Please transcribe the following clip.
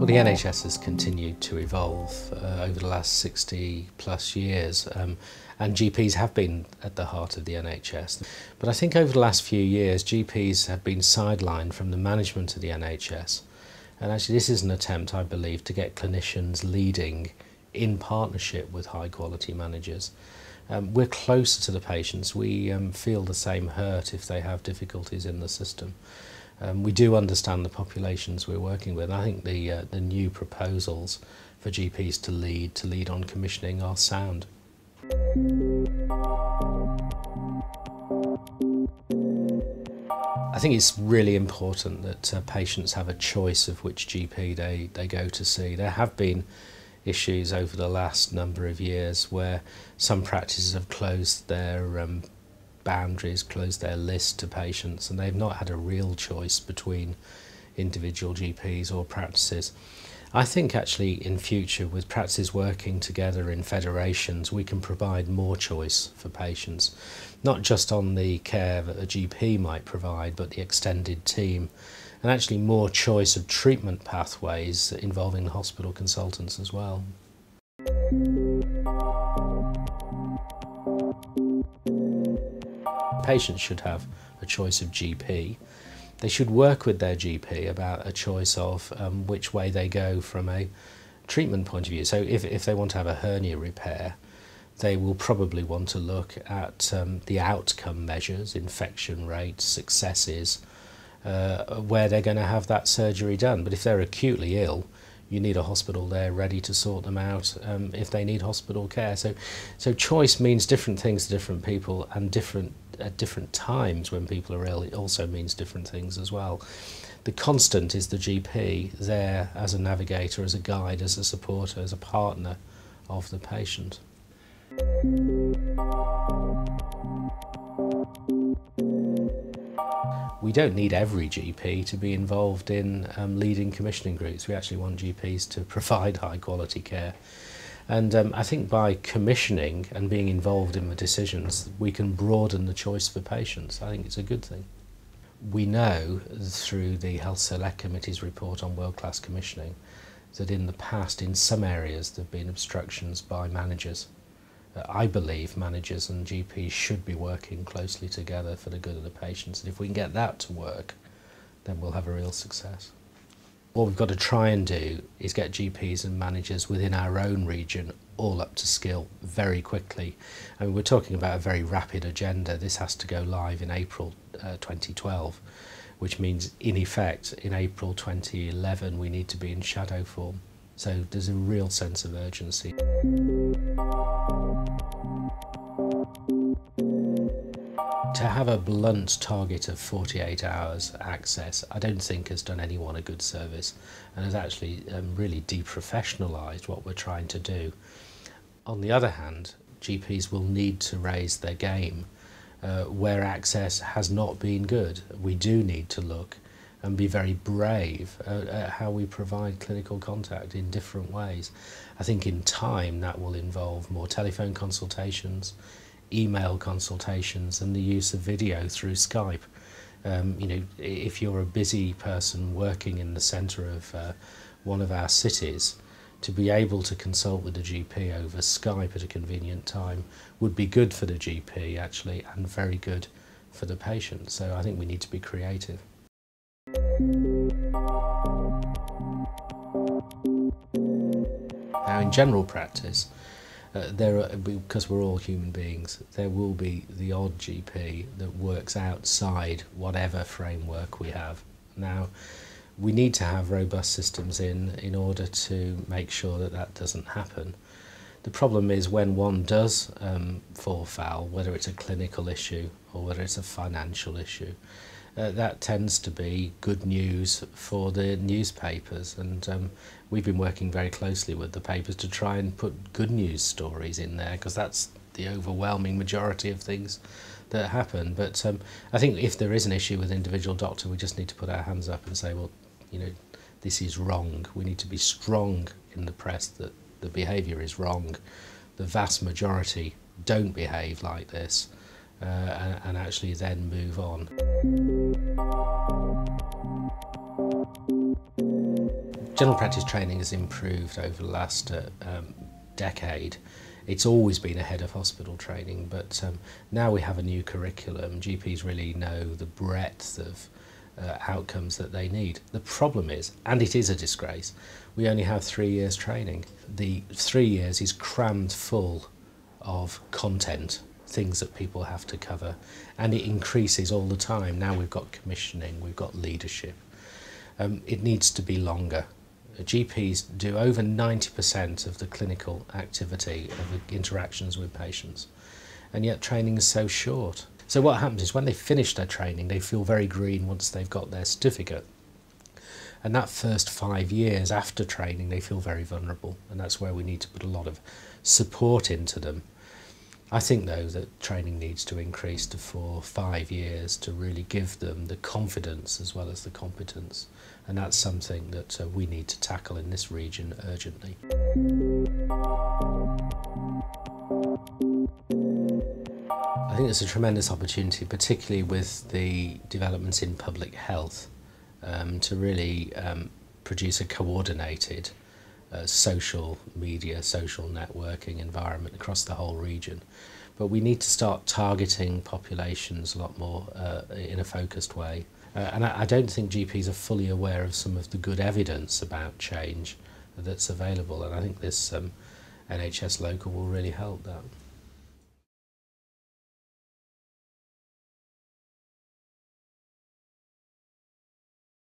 Well, the NHS has continued to evolve over the last 60 plus years, and GPs have been at the heart of the NHS. But I think over the last few years, GPs have been sidelined from the management of the NHS. And actually this is an attempt, I believe, to get clinicians leading in partnership with high quality managers. We're closer to the patients. We feel the same hurt if they have difficulties in the system. We do understand the populations we're working with. I think the new proposals for GPs to lead on commissioning are sound. I think it's really important that patients have a choice of which GP they go to see. There have been issues over the last number of years where some practices have closed their boundaries, closed their list to patients, and they've not had a real choice between individual GPs or practices. I think actually in future, with practices working together in federations, we can provide more choice for patients, not just on the care that a GP might provide, but the extended team, and actually more choice of treatment pathways involving the hospital consultants as well. Patients should have a choice of GP. They should work with their GP about a choice of which way they go from a treatment point of view. So if they want to have a hernia repair, they will probably want to look at the outcome measures, infection rates, successes, where they're going to have that surgery done. But if they're acutely ill, you need a hospital there ready to sort them out if they need hospital care. So choice means different things to different people, and at different times when people are ill, it also means different things as well. The constant is the GP there as a navigator, as a guide, as a supporter, as a partner of the patient. We don't need every GP to be involved in leading commissioning groups. We actually want GPs to provide high quality care. And I think by commissioning and being involved in the decisions, we can broaden the choice for patients. I think it's a good thing. We know through the Health Select Committee's report on world-class commissioning that in the past, in some areas, there have been obstructions by managers. I believe managers and GPs should be working closely together for the good of the patients. And if we can get that to work, then we'll have a real success. What we've got to try and do is get GPs and managers within our own region all up to skill very quickly. I mean, we're talking about a very rapid agenda. This has to go live in April 2012, which means in effect in April 2011 we need to be in shadow form. So there's a real sense of urgency. To have a blunt target of 48 hours access, I don't think has done anyone a good service, and has actually really deprofessionalised what we're trying to do. On the other hand, GPs will need to raise their game where access has not been good. We do need to look and be very brave at how we provide clinical contact in different ways. I think in time that will involve more telephone consultations, email consultations, and the use of video through Skype. You know, if you're a busy person working in the centre of one of our cities, to be able to consult with the GP over Skype at a convenient time would be good for the GP actually, and very good for the patient. So I think we need to be creative. Now in general practice, because we're all human beings, there will be the odd GP that works outside whatever framework we have. Now, we need to have robust systems in order to make sure that that doesn't happen. The problem is when one does fall foul, whether it's a clinical issue or whether it's a financial issue, that tends to be good news for the newspapers, and we've been working very closely with the papers to try and put good news stories in there, because that's the overwhelming majority of things that happen. But I think if there is an issue with an individual doctor, we just need to put our hands up and say, well, you know, this is wrong. We need to be strong in the press that the behaviour is wrong. The vast majority don't behave like this, and actually then move on. General practice training has improved over the last decade. It's always been ahead of hospital training, but now we have a new curriculum. GPs really know the breadth of outcomes that they need. The problem is, and it is a disgrace, we only have 3 years training. The 3 years is crammed full of content, things that people have to cover, and it increases all the time. Now we've got commissioning, we've got leadership. It needs to be longer. GPs do over 90% of the clinical activity of the interactions with patients, and yet training is so short. So what happens is when they finish their training, they feel very green once they've got their certificate. And that first 5 years after training, they feel very vulnerable, and that's where we need to put a lot of support into them. I think, though, that training needs to increase to 4 or 5 years to really give them the confidence as well as the competence, and that's something that we need to tackle in this region urgently. I think there's a tremendous opportunity, particularly with the developments in public health, to really produce a coordinated social media, social networking environment across the whole region. But we need to start targeting populations a lot more in a focused way. And I don't think GPs are fully aware of some of the good evidence about change that's available, and I think this NHS Local will really help that.